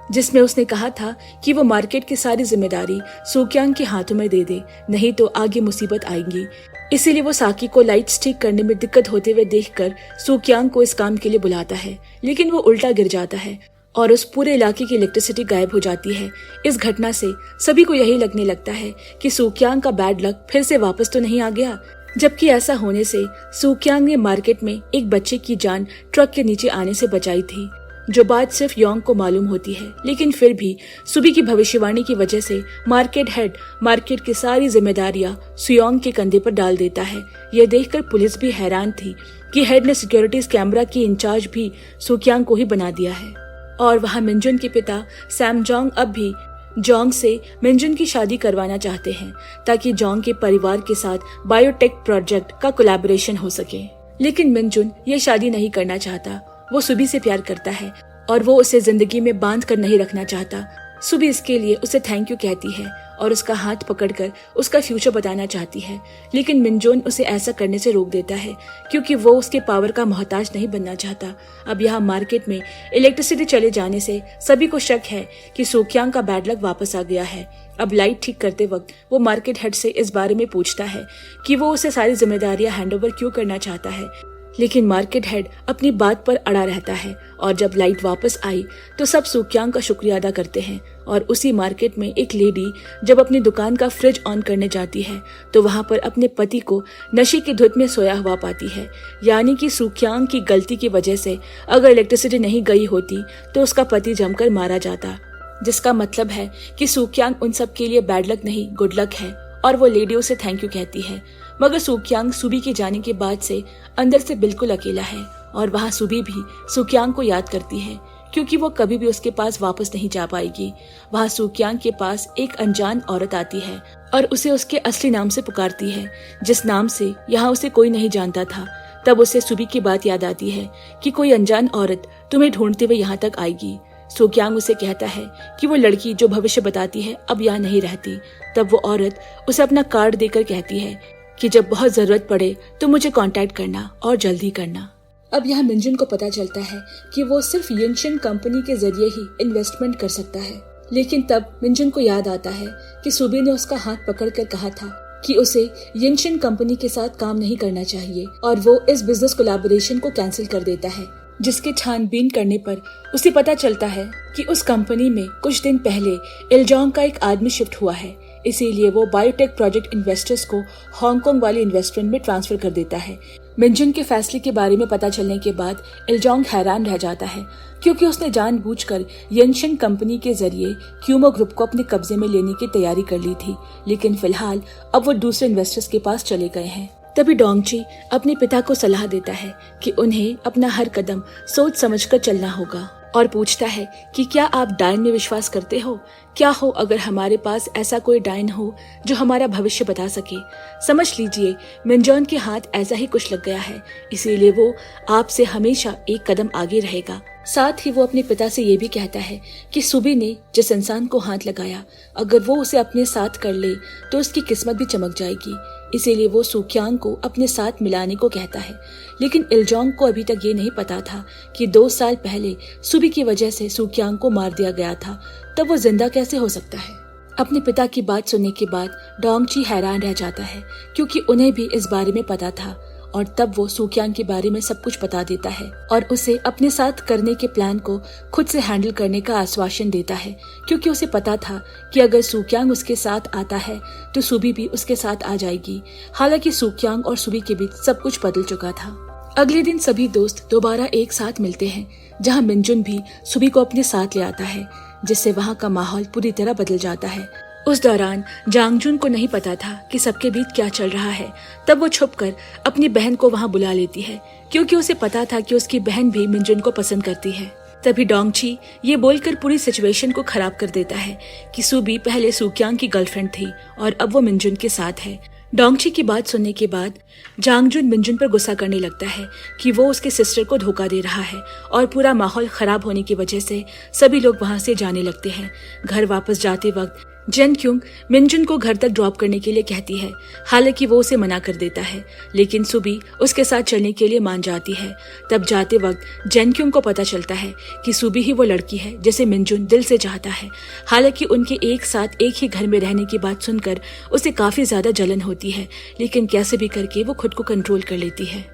जिसमें उसने कहा था कि वो मार्केट की सारी जिम्मेदारी सुक्यांग के हाथों में दे दे, नहीं तो आगे मुसीबत आएगी। इसीलिए वो साकी को लाइट्स ठीक करने में दिक्कत होते हुए देखकर सुक्यांग को इस काम के लिए बुलाता है, लेकिन वो उल्टा गिर जाता है और उस पूरे इलाके की इलेक्ट्रिसिटी गायब हो जाती है। इस घटना से सभी को यही लगने लगता है कि सुक्यांग का बैड लक फिर से वापस तो नहीं आ गया, जबकि ऐसा होने से सुक्यांग ने मार्केट में एक बच्चे की जान ट्रक के नीचे आने से बचाई थी, जो बात सिर्फ योंग को मालूम होती है। लेकिन फिर भी सुबी की भविष्यवाणी की वजह से मार्केट हेड मार्केट की सारी जिम्मेदारियां सुयोंग के कंधे पर डाल देता है। यह देखकर पुलिस भी हैरान थी कि हेड ने सिक्योरिटीज कैमरा की इंचार्ज भी सुक्यांग को ही बना दिया है। और वहाँ मिनजुन के पिता सैमजोंग अब भी जोंग से मिनजुन की शादी करवाना चाहते हैं, ताकि जोंग के परिवार के साथ बायोटेक प्रोजेक्ट का कोलैबोरेशन हो सके। लेकिन मिनजुन ये शादी नहीं करना चाहता। वो सुबी से प्यार करता है और वो उसे जिंदगी में बांध कर नहीं रखना चाहता। सुबी इसके लिए उसे थैंक यू कहती है और उसका हाथ पकड़कर उसका फ्यूचर बताना चाहती है, लेकिन मिनजुन उसे ऐसा करने से रोक देता है क्योंकि वो उसके पावर का मोहताज नहीं बनना चाहता। अब यहाँ मार्केट में इलेक्ट्रिसिटी चले जाने से सभी को शक है कि सुक्यांग का बैड लक वापस आ गया है। अब लाइट ठीक करते वक्त वो मार्केट हेड से इस बारे में पूछता है कि वो उसे सारी जिम्मेदारियां हैंडओवर क्यों करना चाहता है, लेकिन मार्केट हेड अपनी बात पर अड़ा रहता है। और जब लाइट वापस आई तो सब सुक्यांग का शुक्रिया अदा करते हैं। और उसी मार्केट में एक लेडी जब अपनी दुकान का फ्रिज ऑन करने जाती है तो वहां पर अपने पति को नशे की धुत में सोया हुआ पाती है। यानी कि सुक्यांग की गलती की वजह से अगर इलेक्ट्रिसिटी नहीं गई होती तो उसका पति जमकर मारा जाता, जिसका मतलब है कि सुक्यांग उन सब के लिए बैड लक नहीं गुड लक है। और वो लेडी उसे थैंक यू कहती है, मगर सुक्यांग सुबी के जाने के बाद से अंदर से बिल्कुल अकेला है। और वहाँ सुबी भी सुक्यांग को याद करती है क्योंकि वो कभी भी उसके पास वापस नहीं जा पाएगी। वहाँ सुक्यांग के पास एक अनजान औरत आती है और उसे उसके असली नाम से पुकारती है, जिस नाम से यहाँ उसे कोई नहीं जानता था। तब उसे सुबी की बात याद आती है कि कोई अनजान औरत तुम्हें ढूंढते हुए यहाँ तक आएगी। सूक्यांग उसे कहता है कि वो लड़की जो भविष्य बताती है अब यहाँ नहीं रहती। तब वो औरत उसे अपना कार्ड देकर कहती है कि जब बहुत जरूरत पड़े तो मुझे कांटेक्ट करना और जल्दी करना। अब यहाँ मिंजुन को पता चलता है कि वो सिर्फ यिनशन कंपनी के जरिए ही इन्वेस्टमेंट कर सकता है। लेकिन तब मिंजुन को याद आता है कि सुबी ने उसका हाथ पकड़कर कहा था कि उसे यिनशन कंपनी के साथ काम नहीं करना चाहिए और वो इस बिजनेस कोलैबोरेशन को कैंसिल कर देता है, जिसके छानबीन करने पर उसे पता चलता है कि उस कंपनी में कुछ दिन पहले इल्जोंग का एक आदमी शिफ्ट हुआ है। इसीलिए वो बायोटेक प्रोजेक्ट इन्वेस्टर्स को हांगकांग वाले इन्वेस्टमेंट में ट्रांसफर कर देता है। मिंजुन के फैसले के बारे में पता चलने के बाद इल्जोंग हैरान रह जाता है, क्योंकि उसने जानबूझकर यिनशन कंपनी के जरिए क्यूमो ग्रुप को अपने कब्जे में लेने की तैयारी कर ली थी। लेकिन फिलहाल अब वो दूसरे इन्वेस्टर्स के पास चले गए हैं। तभी डोंगची अपने पिता को सलाह देता है कि उन्हें अपना हर कदम सोच समझकर चलना होगा और पूछता है कि क्या आप डायन में विश्वास करते हो? क्या हो अगर हमारे पास ऐसा कोई डायन हो जो हमारा भविष्य बता सके? समझ लीजिए मिंजॉन के हाथ ऐसा ही कुछ लग गया है, इसीलिए वो आपसे हमेशा एक कदम आगे रहेगा। साथ ही वो अपने पिता से ये भी कहता है कि सुबी ने जिस इंसान को हाथ लगाया, अगर वो उसे अपने साथ कर ले तो उसकी किस्मत भी चमक जाएगी। इसीलिए वो सूक्यांग को अपने साथ मिलाने को कहता है। लेकिन इल्जोंग को अभी तक ये नहीं पता था कि 2 साल पहले सुबी की वजह से सूक्यांग को मार दिया गया था, तब वो जिंदा कैसे हो सकता है। अपने पिता की बात सुनने के बाद डोंगची हैरान रह जाता है, क्योंकि उन्हें भी इस बारे में पता था और तब वो सूक्यांग के बारे में सब कुछ बता देता है और उसे अपने साथ करने के प्लान को खुद से हैंडल करने का आश्वासन देता है, क्योंकि उसे पता था कि अगर सूक्यांग उसके साथ आता है तो सुबी भी उसके साथ आ जाएगी। हालांकि सूक्यांग और सुबी के बीच सब कुछ बदल चुका था। अगले दिन सभी दोस्त दोबारा एक साथ मिलते हैं, जहाँ मिंजुन भी सुबी को अपने साथ ले आता है, जिससे वहाँ का माहौल पूरी तरह बदल जाता है। उस दौरान जांगजुन को नहीं पता था कि सबके बीच क्या चल रहा है। तब वो छुपकर अपनी बहन को वहाँ बुला लेती है, क्योंकि उसे पता था कि उसकी बहन भी मिंजुन को पसंद करती है। तभी डोंगची ये बोलकर पूरी सिचुएशन को खराब कर देता है कि सुबी पहले सूक्यांग की गर्लफ्रेंड थी और अब वो मिंजुन के साथ है। डोंगची की बात सुनने के बाद जांगजुन मिंजुन पर गुस्सा करने लगता है कि वो उसके सिस्टर को धोखा दे रहा है और पूरा माहौल खराब होने की वजह से सभी लोग वहाँ से जाने लगते हैं। घर वापस जाते वक्त जेन क्यूंग मिंजुन को घर तक ड्रॉप करने के लिए कहती है, हालांकि वो उसे मना कर देता है, लेकिन सुबी उसके साथ चलने के लिए मान जाती है। तब जाते वक्त जेन क्यूंग को पता चलता है कि सुबी ही वो लड़की है जिसे मिंजुन दिल से चाहता है। हालांकि उनके एक साथ एक ही घर में रहने की बात सुनकर उसे काफी ज्यादा जलन होती है, लेकिन कैसे भी करके वो खुद को कंट्रोल कर लेती है।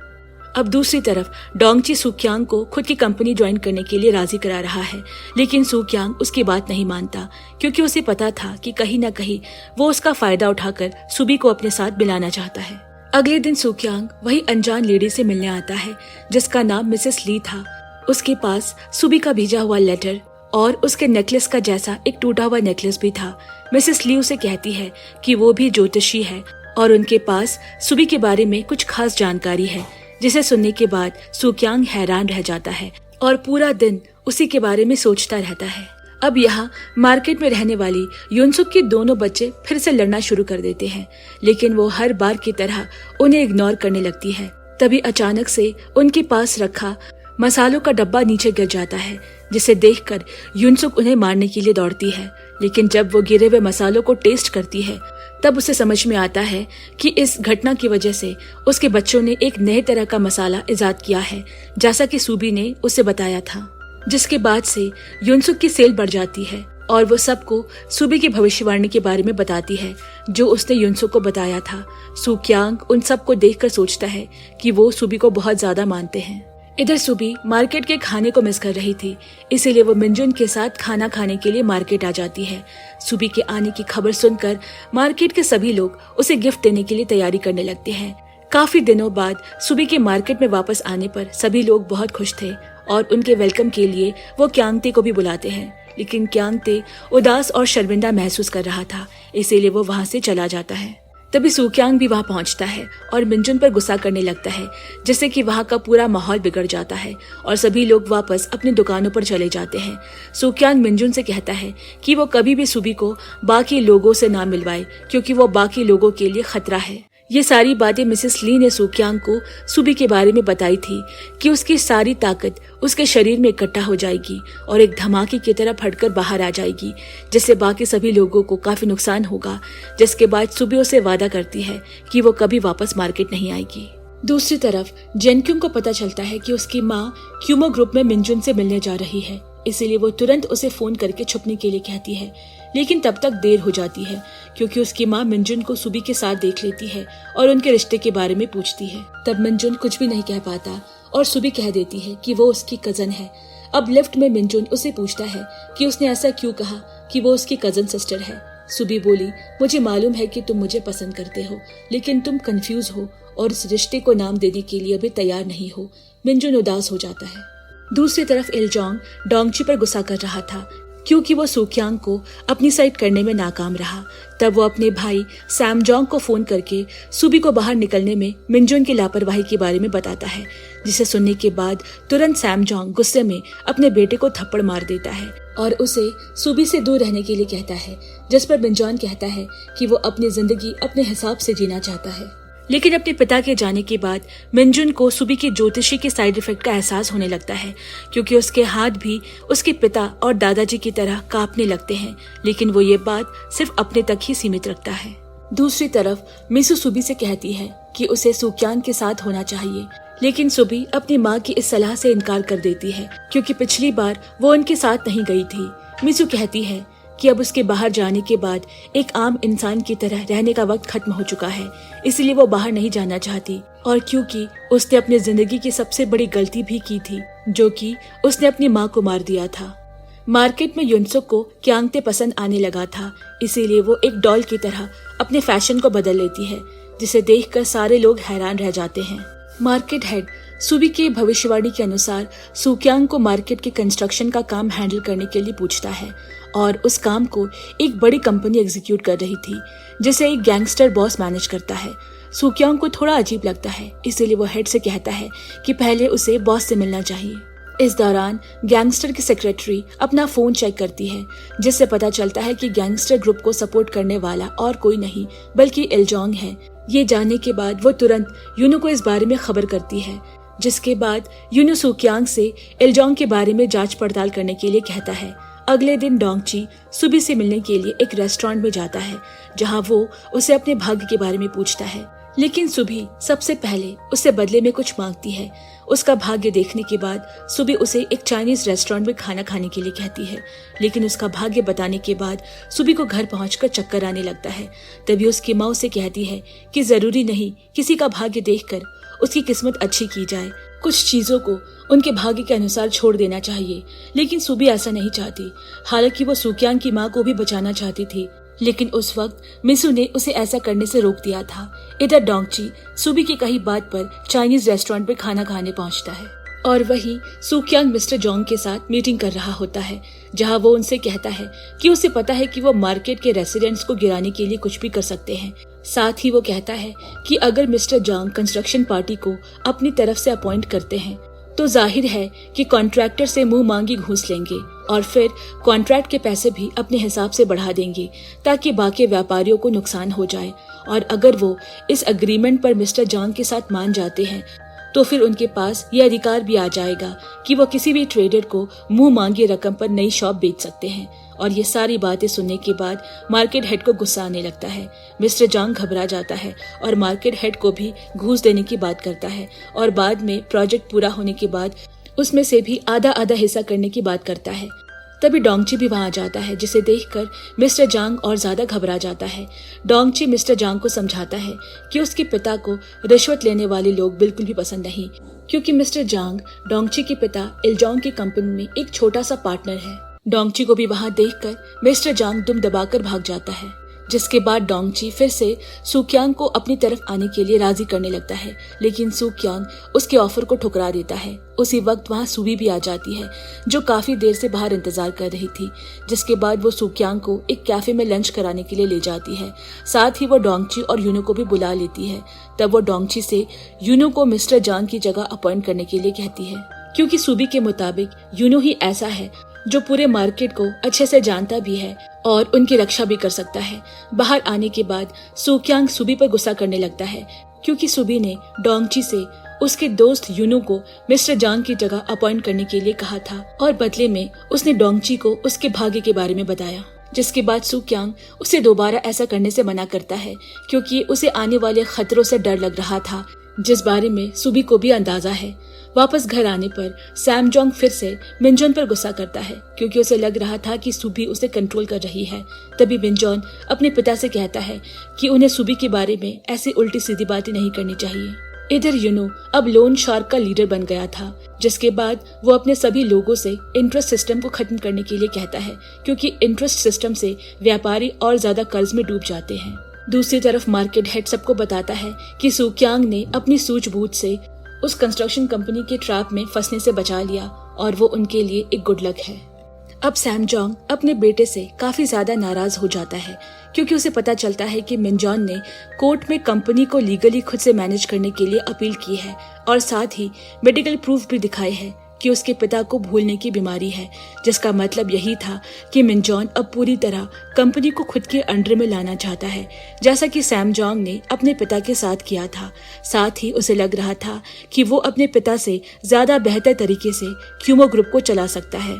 अब दूसरी तरफ डोंगची सूक्यांग को खुद की कंपनी ज्वाइन करने के लिए राजी करा रहा है, लेकिन सूक्यांग उसकी बात नहीं मानता, क्योंकि उसे पता था कि कहीं न कहीं वो उसका फायदा उठाकर सुबी को अपने साथ मिलाना चाहता है। अगले दिन सूक्यांग वही अनजान लेडी से मिलने आता है जिसका नाम मिसेस ली था। उसके पास सुबी का भेजा हुआ लेटर और उसके नेकलेस का जैसा एक टूटा हुआ नेकलेस भी था। मिसेस ली उसे कहती है कि वो भी ज्योतिषी है और उनके पास सुबी के बारे में कुछ खास जानकारी है, जिसे सुनने के बाद सूक्यांग हैरान रह जाता है और पूरा दिन उसी के बारे में सोचता रहता है। अब यहाँ मार्केट में रहने वाली युनसुक के दोनों बच्चे फिर से लड़ना शुरू कर देते हैं, लेकिन वो हर बार की तरह उन्हें इग्नोर करने लगती है। तभी अचानक से उनके पास रखा मसालों का डब्बा नीचे गिर जाता है, जिसे देखकर युनसुक उन्हें मारने के लिए दौड़ती है। लेकिन जब वो गिरे हुए मसालों को टेस्ट करती है तब उसे समझ में आता है कि इस घटना की वजह से उसके बच्चों ने एक नए तरह का मसाला इजाद किया है, जैसा कि सुबी ने उसे बताया था। जिसके बाद से युनसुक की सेल बढ़ जाती है और वो सबको सुबी की भविष्यवाणी के बारे में बताती है जो उसने युनसुक को बताया था। सूक्यांग उन सबको देखकर सोचता है कि वो सुबी को बहुत ज्यादा मानते हैं। इधर सुबी मार्केट के खाने को मिस कर रही थी, इसीलिए वो मिंजुन के साथ खाना खाने के लिए मार्केट आ जाती है। सुबी के आने की खबर सुनकर मार्केट के सभी लोग उसे गिफ्ट देने के लिए तैयारी करने लगते हैं। काफी दिनों बाद सुबी के मार्केट में वापस आने पर सभी लोग बहुत खुश थे और उनके वेलकम के लिए वो क्यांगते को भी बुलाते हैं, लेकिन क्यांगते उदास और शर्मिंदा महसूस कर रहा था, इसीलिए वो वहाँ से चला जाता है। तभी सूक्यांग भी वहाँ पहुँचता है और मिंजुन पर गुस्सा करने लगता है, जिससे कि वहाँ का पूरा माहौल बिगड़ जाता है और सभी लोग वापस अपनी दुकानों पर चले जाते हैं। सूक्यांग मिंजुन से कहता है कि वो कभी भी सुबी को बाकी लोगों से ना मिलवाए, क्योंकि वो बाकी लोगों के लिए खतरा है। ये सारी बातें मिसेस ली ने सुक्यांग को सुबी के बारे में बताई थी कि उसकी सारी ताकत उसके शरीर में इकट्ठा हो जाएगी और एक धमाके की तरह फटकर बाहर आ जाएगी, जिससे बाकी सभी लोगों को काफी नुकसान होगा। जिसके बाद सुबी उसे वादा करती है कि वो कभी वापस मार्केट नहीं आएगी। दूसरी तरफ जेनक्यूंग को पता चलता है कि उसकी माँ क्यूमो ग्रुप में मिनजुन से मिलने जा रही है, इसीलिए वो तुरंत उसे फोन करके छुपने के लिए कहती है। लेकिन तब तक देर हो जाती है क्योंकि उसकी माँ मिनजुन को सुबी के साथ देख लेती है और उनके रिश्ते के बारे में पूछती है। तब मिनजुन कुछ भी नहीं कह पाता और सुबी कह देती है कि वो उसकी कजन है। अब लिफ्ट में मिनजुन उसे पूछता है कि उसने ऐसा क्यों कहा कि वो उसकी कजन सिस्टर है। सुबी बोली, मुझे मालूम है कि तुम मुझे पसंद करते हो, लेकिन तुम कंफ्यूज हो और इस रिश्ते को नाम देने के लिए अभी तैयार नहीं हो। मिनजुन उदास हो जाता है। दूसरी तरफ इलजोंग डोंगची पर गुस्सा कर रहा था क्योंकि वो सुक्यांग को अपनी साइड करने में नाकाम रहा। तब वो अपने भाई सैमजोंग को फोन करके सुबी को बाहर निकलने में मिनजुन की लापरवाही के बारे में बताता है, जिसे सुनने के बाद तुरंत सैमजोंग गुस्से में अपने बेटे को थप्पड़ मार देता है और उसे सुबी से दूर रहने के लिए कहता है, जिस पर मिनजुन कहता है कि वो अपनी जिंदगी अपने हिसाब से जीना चाहता है। लेकिन अपने पिता के जाने के बाद मिनजुन को सुबी की ज्योतिषी के साइड इफेक्ट का एहसास होने लगता है क्योंकि उसके हाथ भी उसके पिता और दादाजी की तरह कांपने लगते हैं, लेकिन वो ये बात सिर्फ अपने तक ही सीमित रखता है। दूसरी तरफ मिसू सुबी से कहती है कि उसे सुक्यांग के साथ होना चाहिए, लेकिन सुबी अपनी माँ की इस सलाह से इनकार कर देती है क्योंकि पिछली बार वो उनके साथ नहीं गई थी। मिसू कहती है कि अब उसके बाहर जाने के बाद एक आम इंसान की तरह रहने का वक्त खत्म हो चुका है, इसलिए वो बाहर नहीं जाना चाहती। और क्योंकि उसने अपनी जिंदगी की सबसे बड़ी गलती भी की थी, जो कि उसने अपनी माँ को मार दिया था। मार्केट में युनसुक को क्यांगते पसंद आने लगा था, इसीलिए वो एक डॉल की तरह अपने फैशन को बदल लेती है, जिसे देखकर सारे लोग हैरान रह जाते हैं। मार्केट हेड सुबी की भविष्यवाणी के अनुसार सुक्यांग को मार्केट के कंस्ट्रक्शन का काम हैंडल करने के लिए पूछता है और उस काम को एक बड़ी कंपनी एग्जीक्यूट कर रही थी, जिसे एक गैंगस्टर बॉस मैनेज करता है। सुक्यांग को थोड़ा अजीब लगता है, इसीलिए वो हेड से कहता है कि पहले उसे बॉस से मिलना चाहिए। इस दौरान गैंगस्टर की सेक्रेटरी अपना फोन चेक करती है, जिससे पता चलता है कि गैंगस्टर ग्रुप को सपोर्ट करने वाला और कोई नहीं बल्कि इलजोंग है। ये जानने के बाद वो तुरंत यूनो को इस बारे में खबर करती है, जिसके बाद यूनो सुक्यांग से इलजोंग के बारे में जांच पड़ताल करने के लिए कहता है। अगले दिन डोंगची सुबी से मिलने के लिए एक रेस्टोरेंट में जाता है, जहां वो उसे अपने भाग्य के बारे में पूछता है, लेकिन सुबी सबसे पहले उससे बदले में कुछ मांगती है। उसका भाग्य देखने के बाद सुबी उसे एक चाइनीज रेस्टोरेंट में खाना खाने के लिए कहती है, लेकिन उसका भाग्य बताने के बाद सुबी को घर पहुंचकर चक्कर आने लगता है। तभी उसकी माँ उसे कहती है कि जरूरी नहीं किसी का भाग्य देखकर उसकी किस्मत अच्छी की जाए, कुछ चीजों को उनके भाग्य के अनुसार छोड़ देना चाहिए। लेकिन सुबी ऐसा नहीं चाहती, हालांकि वो सुक्यांग की माँ को भी बचाना चाहती थी, लेकिन उस वक्त मिसू ने उसे ऐसा करने से रोक दिया था। इधर डोंगची सुबी की कही बात पर चाइनीज रेस्टोरेंट में खाना खाने पहुंचता है और वही सुक्यांग मिस्टर जोंग के साथ मीटिंग कर रहा होता है, जहां वो उनसे कहता है कि उसे पता है कि वो मार्केट के रेसिडेंट्स को गिराने के लिए कुछ भी कर सकते हैं। साथ ही वो कहता है कि अगर मिस्टर जोंग कंस्ट्रक्शन पार्टी को अपनी तरफ से अपॉइंट करते हैं तो जाहिर है कि कॉन्ट्रैक्टर से मुंह मांगी घूस लेंगे और फिर कॉन्ट्रैक्ट के पैसे भी अपने हिसाब से बढ़ा देंगे ताकि बाकी व्यापारियों को नुकसान हो जाए। और अगर वो इस अग्रीमेंट पर मिस्टर जोंग के साथ मान जाते हैं तो फिर उनके पास ये अधिकार भी आ जाएगा कि वो किसी भी ट्रेडर को मुंह मांगी रकम पर नई शॉप बेच सकते हैं। और ये सारी बातें सुनने के बाद मार्केट हेड को गुस्सा आने लगता है। मिस्टर जोंग घबरा जाता है और मार्केट हेड को भी घूस देने की बात करता है और बाद में प्रोजेक्ट पूरा होने के बाद उसमें से भी आधा आधा हिस्सा करने की बात करता है। तभी डोंगची भी वहां जाता है, जिसे देखकर मिस्टर जोंग और ज्यादा घबरा जाता है। डोंगची मिस्टर जोंग को समझाता है कि उसके पिता को रिश्वत लेने वाले लोग बिल्कुल भी पसंद नहीं, क्योंकि मिस्टर जोंग डोंगची के पिता इलजोंग की कंपनी में एक छोटा सा पार्टनर है। डोंगची को भी वहां देखकर मिस्टर जोंग दुम दबाकर भाग जाता है, जिसके बाद डोंगची फिर से सुक्यांग को अपनी तरफ आने के लिए राजी करने लगता है, लेकिन सुक्यांग उसके ऑफर को ठुकरा देता है। उसी वक्त वहां सुबी भी आ जाती है, जो काफी देर से बाहर इंतजार कर रही थी, जिसके बाद वो सुक्यांग को एक कैफे में लंच कराने के लिए ले जाती है। साथ ही वो डोंगची और यूनो को भी बुला लेती है। तब वो डोंगची से यूनो को मिस्टर जोंग की जगह अपॉइंट करने के लिए कहती है, क्योंकि सुबी के मुताबिक यूनो ही ऐसा है जो पूरे मार्केट को अच्छे से जानता भी है और उनकी रक्षा भी कर सकता है। बाहर आने के बाद सूक्यांग सुबी पर गुस्सा करने लगता है क्योंकि सुबी ने डोंगची से उसके दोस्त यूनू को मिस्टर जांग की जगह अपॉइंट करने के लिए कहा था और बदले में उसने डोंगची को उसके भाग्य के बारे में बताया, जिसके बाद सूक्यांग उसे दोबारा ऐसा करने से मना करता है क्योंकि उसे आने वाले खतरों से डर लग रहा था, जिस बारे में सुबी को भी अंदाजा है। वापस घर आने पर सैमजोंग फिर से मिनजॉन पर गुस्सा करता है क्योंकि उसे लग रहा था कि सुबी उसे कंट्रोल कर रही है। तभी मिनजॉन अपने पिता से कहता है कि उन्हें सुबी के बारे में ऐसी उल्टी सीधी बातें नहीं करनी चाहिए। इधर यूनो अब लोन शार्क का लीडर बन गया था, जिसके बाद वो अपने सभी लोगों से इंटरेस्ट सिस्टम को खत्म करने के लिए कहता है क्योंकि इंटरेस्ट सिस्टम से व्यापारी और ज्यादा कर्ज में डूब जाते हैं। दूसरी तरफ मार्केट हेड सबको बताता है कि सूक्यांग ने अपनी सूझबूझ से उस कंस्ट्रक्शन कंपनी के ट्रैप में फंसने से बचा लिया और वो उनके लिए एक गुड लक है। अब सैमजोंग अपने बेटे से काफी ज्यादा नाराज हो जाता है क्योंकि उसे पता चलता है कि मिनजॉन ने कोर्ट में कंपनी को लीगली खुद से मैनेज करने के लिए अपील की है और साथ ही मेडिकल प्रूफ भी दिखाए हैं कि उसके पिता को भूलने की बीमारी है, जिसका मतलब यही था कि मिनजॉन अब पूरी तरह कंपनी को खुद के अंडर में लाना चाहता है, जैसा कि सैमजोंग ने अपने पिता के साथ किया था। साथ ही उसे लग रहा था कि वो अपने पिता से ज्यादा बेहतर तरीके से क्यूमो ग्रुप को चला सकता है।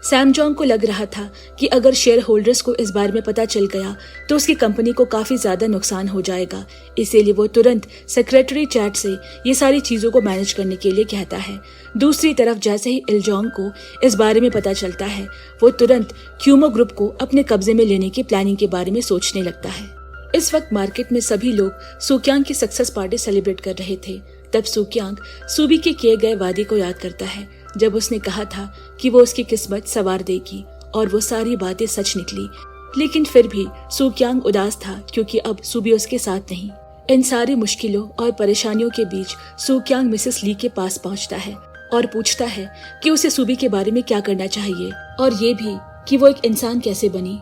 सैमजोंग को लग रहा था कि अगर शेयर होल्डर्स को इस बारे में पता चल गया तो उसकी कंपनी को काफी ज्यादा नुकसान हो जाएगा, इसीलिए वो तुरंत सेक्रेटरी चैट से ये सारी चीजों को मैनेज करने के लिए कहता है। दूसरी तरफ जैसे ही इलजोंग को इस बारे में पता चलता है, वो तुरंत क्यूमो ग्रुप को अपने कब्जे में लेने की प्लानिंग के बारे में सोचने लगता है। इस वक्त मार्केट में सभी लोग सूक्यांग की सक्सेस पार्टी सेलिब्रेट कर रहे थे। तब सूक्यांग सुबी के किए गए वादे को याद करता है जब उसने कहा था कि वो उसकी किस्मत संवार देगी, और वो सारी बातें सच निकली। लेकिन फिर भी सूक्यांग उदास था क्योंकि अब सुबी उसके साथ नहीं। इन सारी मुश्किलों और परेशानियों के बीच सूक्यांग मिसेस ली के पास पहुंचता है और पूछता है कि उसे सुबी के बारे में क्या करना चाहिए और ये भी कि वो एक इंसान कैसे बनी।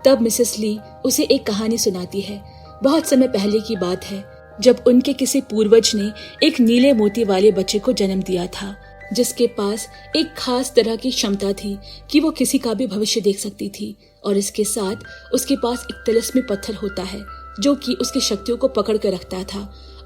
तब मिसेस ली उसे एक कहानी सुनाती है। बहुत समय पहले की बात है जब उनके किसी पूर्वज ने एक नीले मोती वाले बच्चे को जन्म दिया था, जिसके पास एक खास तरह की क्षमता थी कि वो किसी का भी भविष्य देख सकती थी, और इसके साथ उसके पास एक तिलिस्मी पत्थर होता है जो कि उसकी शक्तियों को पकड़ कर रखता था।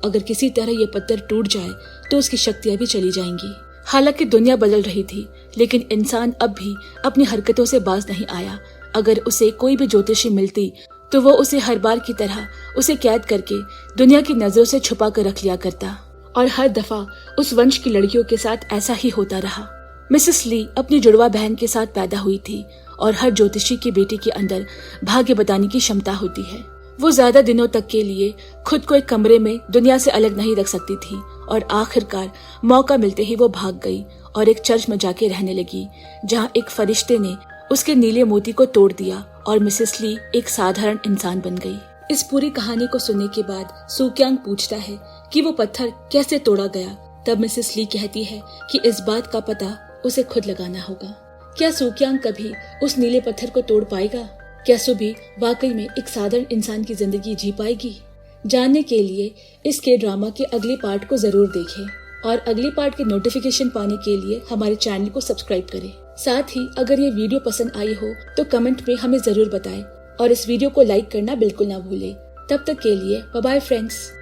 अगर किसी तरह ये पत्थर टूट जाए तो उसकी शक्तियां भी चली जाएंगी। हालांकि दुनिया बदल रही थी, लेकिन इंसान अब भी अपनी हरकतों से बाज नहीं आया। अगर उसे कोई भी ज्योतिषी मिलती तो वो उसे हर बार की तरह उसे कैद करके दुनिया की नजरों से छुपा कर रख लिया करता, और हर दफा उस वंश की लड़कियों के साथ ऐसा ही होता रहा। मिसेस ली अपनी जुड़वा बहन के साथ पैदा हुई थी, और हर ज्योतिषी की बेटी के अंदर भाग्य बताने की क्षमता होती है। वो ज्यादा दिनों तक के लिए खुद को एक कमरे में दुनिया से अलग नहीं रख सकती थी, और आखिरकार मौका मिलते ही वो भाग गई और एक चर्च में जाके रहने लगी, जहाँ एक फरिश्ते ने उसके नीले मोती को तोड़ दिया और मिसेस ली एक साधारण इंसान बन गई। इस पूरी कहानी को सुनने के बाद सूक्यांग पूछता है कि वो पत्थर कैसे तोड़ा गया। तब मिसेस ली कहती है कि इस बात का पता उसे खुद लगाना होगा। क्या सूक्यांग कभी उस नीले पत्थर को तोड़ पाएगा? क्या सुबी वाकई में एक साधारण इंसान की जिंदगी जी पाएगी? जानने के लिए इस के ड्रामा के अगले पार्ट को जरूर देखें, और अगले पार्ट के नोटिफिकेशन पाने के लिए हमारे चैनल को सब्सक्राइब करें। साथ ही अगर ये वीडियो पसंद आई हो तो कमेंट में हमें जरूर बताएं, और इस वीडियो को लाइक करना बिल्कुल ना भूलें। तब तक के लिए बाय बाय फ्रेंड्स।